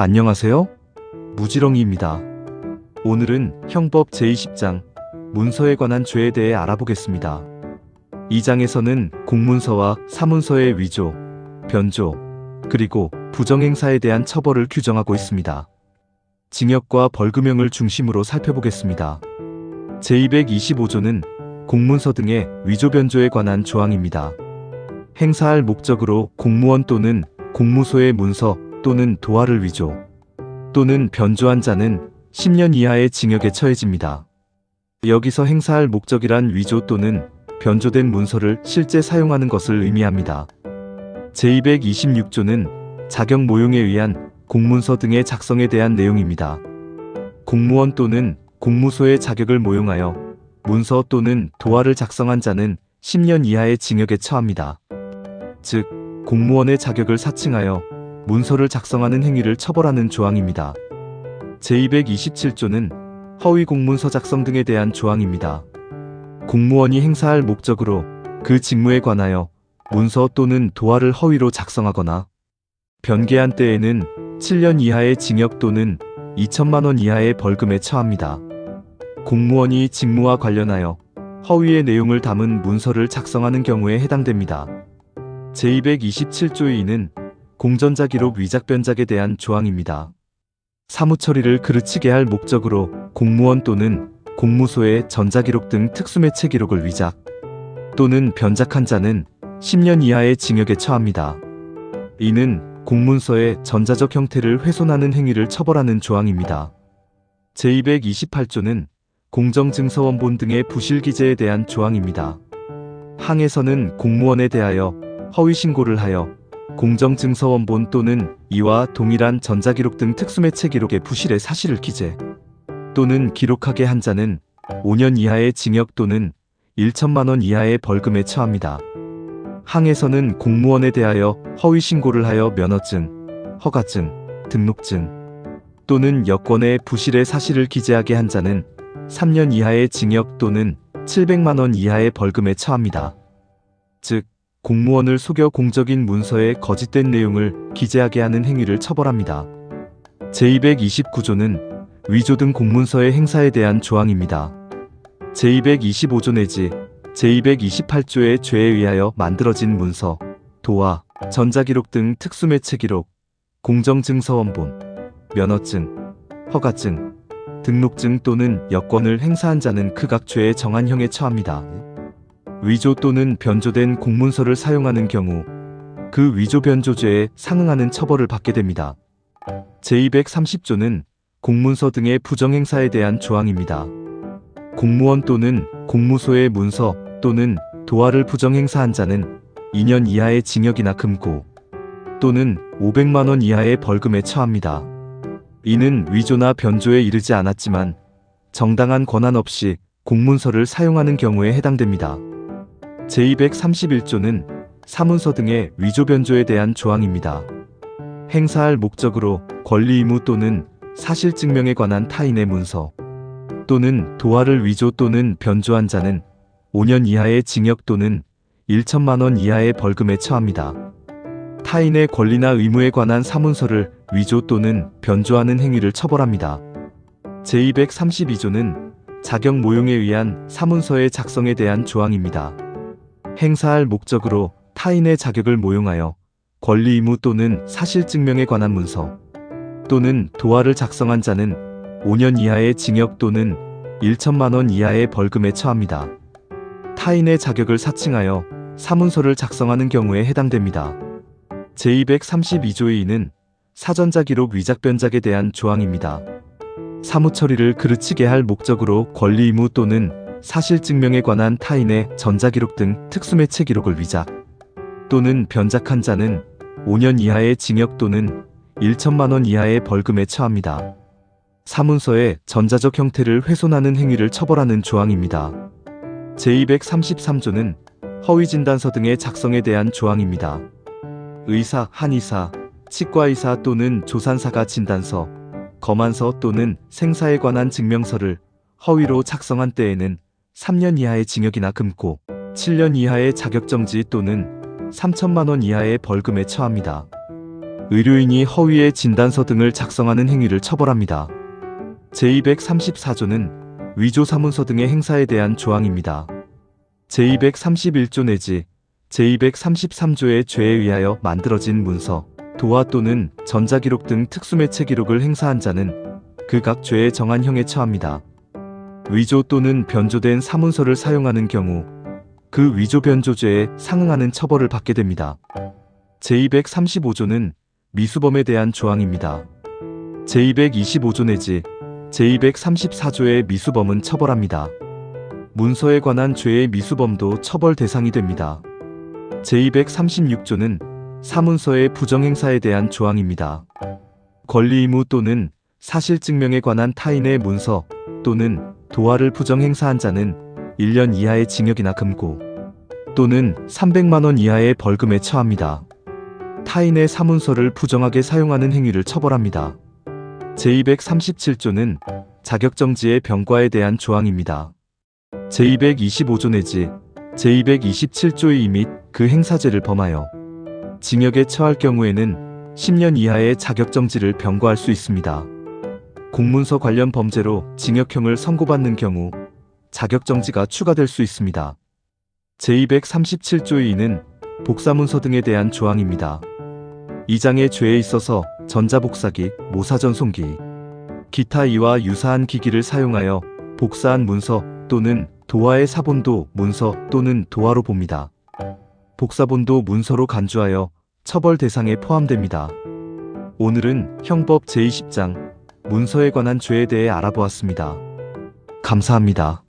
안녕하세요. 무지렁이입니다. 오늘은 형법 제20장 문서에 관한 죄에 대해 알아보겠습니다. 이 장에서는 공문서와 사문서의 위조, 변조, 그리고 부정행사에 대한 처벌을 규정하고 있습니다. 징역과 벌금형을 중심으로 살펴보겠습니다. 제225조는 공문서 등의 위조 변조에 관한 조항입니다. 행사할 목적으로 공무원 또는 공무소의 문서 또는 도화를 위조 또는 변조한 자는 10년 이하의 징역에 처해집니다. 여기서 행사할 목적이란 위조 또는 변조된 문서를 실제 사용하는 것을 의미합니다. 제226조는 자격 모용에 의한 공문서 등의 작성에 대한 내용입니다. 공무원 또는 공무소의 자격을 모용하여 문서 또는 도화를 작성한 자는 10년 이하의 징역에 처합니다. 즉, 공무원의 자격을 사칭하여 문서를 작성하는 행위를 처벌하는 조항입니다. 제227조는 허위 공문서 작성 등에 대한 조항입니다. 공무원이 행사할 목적으로 그 직무에 관하여 문서 또는 도화를 허위로 작성하거나 변개한 때에는 7년 이하의 징역 또는 2천만 원 이하의 벌금에 처합니다. 공무원이 직무와 관련하여 허위의 내용을 담은 문서를 작성하는 경우에 해당됩니다. 제227조의 2는 공전자 기록 위작 변작에 대한 조항입니다. 사무처리를 그르치게 할 목적으로 공무원 또는 공무소의 전자기록 등 특수매체 기록을 위작 또는 변작한 자는 10년 이하의 징역에 처합니다. 이는 공문서의 전자적 형태를 훼손하는 행위를 처벌하는 조항입니다. 제228조는 공정증서원본 등의 부실기재에 대한 조항입니다. 항에서는 공무원에 대하여 허위신고를 하여 공정증서원본 또는 이와 동일한 전자기록 등 특수매체 기록의 부실의 사실을 기재 또는 기록하게 한 자는 5년 이하의 징역 또는 1천만 원 이하의 벌금에 처합니다. 항에서는 공무원에 대하여 허위신고를 하여 면허증, 허가증, 등록증 또는 여권의 부실의 사실을 기재하게 한 자는 3년 이하의 징역 또는 700만 원 이하의 벌금에 처합니다. 즉, 공무원을 속여 공적인 문서에 거짓된 내용을 기재하게 하는 행위를 처벌합니다. 제229조는 위조 등 공문서의 행사에 대한 조항입니다. 제225조 내지 제228조의 죄에 의하여 만들어진 문서, 도화, 전자기록 등 특수매체 기록, 공정증서원본, 면허증, 허가증, 등록증 또는 여권을 행사한 자는 그 각 죄에 정한 형에 처합니다. 위조 또는 변조된 공문서를 사용하는 경우 그 위조 변조죄에 상응하는 처벌을 받게 됩니다. 제230조는 공문서 등의 부정행사에 대한 조항입니다. 공무원 또는 공무소의 문서 또는 도화를 부정행사한 자는 2년 이하의 징역이나 금고 또는 500만 원 이하의 벌금에 처합니다. 이는 위조나 변조에 이르지 않았지만 정당한 권한 없이 공문서를 사용하는 경우에 해당됩니다. 제231조는 사문서 등의 위조 변조에 대한 조항입니다. 행사할 목적으로 권리 의무 또는 사실 증명에 관한 타인의 문서 또는 도화를 위조 또는 변조한 자는 5년 이하의 징역 또는 1천만 원 이하의 벌금에 처합니다. 타인의 권리나 의무에 관한 사문서를 위조 또는 변조하는 행위를 처벌합니다. 제232조는 자격 모용에 의한 사문서의 작성에 대한 조항입니다. 행사할 목적으로 타인의 자격을 모용하여 권리 의무 또는 사실 증명에 관한 문서 또는 도화를 작성한 자는 5년 이하의 징역 또는 1천만 원 이하의 벌금에 처합니다. 타인의 자격을 사칭하여 사문서를 작성하는 경우에 해당됩니다. 제232조의 2는 사전자 기록 위작 변작에 대한 조항입니다. 사무처리를 그르치게 할 목적으로 권리 의무 또는 사실 증명에 관한 타인의 전자기록 등 특수매체 기록을 위작 또는 변작한 자는 5년 이하의 징역 또는 1천만 원 이하의 벌금에 처합니다. 사문서의 전자적 형태를 훼손하는 행위를 처벌하는 조항입니다. 제233조는 허위진단서 등의 작성에 대한 조항입니다. 의사, 한의사, 치과의사 또는 조산사가 진단서, 검안서 또는 생사에 관한 증명서를 허위로 작성한 때에는 3년 이하의 징역이나 금고, 7년 이하의 자격정지 또는 3천만 원 이하의 벌금에 처합니다. 의료인이 허위의 진단서 등을 작성하는 행위를 처벌합니다. 제234조는 위조 사문서 등의 행사에 대한 조항입니다. 제231조 내지 제233조의 죄에 의하여 만들어진 문서, 도화 또는 전자기록 등 특수매체 기록을 행사한 자는 그 각 죄에 정한 형에 처합니다. 위조 또는 변조된 사문서를 사용하는 경우 그 위조 변조죄에 상응하는 처벌을 받게 됩니다. 제235조는 미수범에 대한 조항입니다. 제225조 내지 제234조의 미수범은 처벌합니다. 문서에 관한 죄의 미수범도 처벌 대상이 됩니다. 제236조는 사문서의 부정행사에 대한 조항입니다. 권리의무 또는 사실증명에 관한 타인의 문서 또는 도화를 부정행사한 자는 1년 이하의 징역이나 금고 또는 300만 원 이하의 벌금에 처합니다. 타인의 사문서를 부정하게 사용하는 행위를 처벌합니다. 제237조는 자격정지의 병과에 대한 조항입니다. 제225조 내지 제227조의 이 및 그 행사죄를 범하여 징역에 처할 경우에는 10년 이하의 자격정지를 병과할 수 있습니다. 공문서 관련 범죄로 징역형을 선고받는 경우 자격정지가 추가될 수 있습니다. 제237조의 2는 복사문서 등에 대한 조항입니다. 이 장의 죄에 있어서 전자복사기, 모사전송기, 기타 이와 유사한 기기를 사용하여 복사한 문서 또는 도화의 사본도 문서 또는 도화로 봅니다. 복사본도 문서로 간주하여 처벌 대상에 포함됩니다. 오늘은 형법 제20장 문서에 관한 죄에 대해 알아보았습니다. 감사합니다.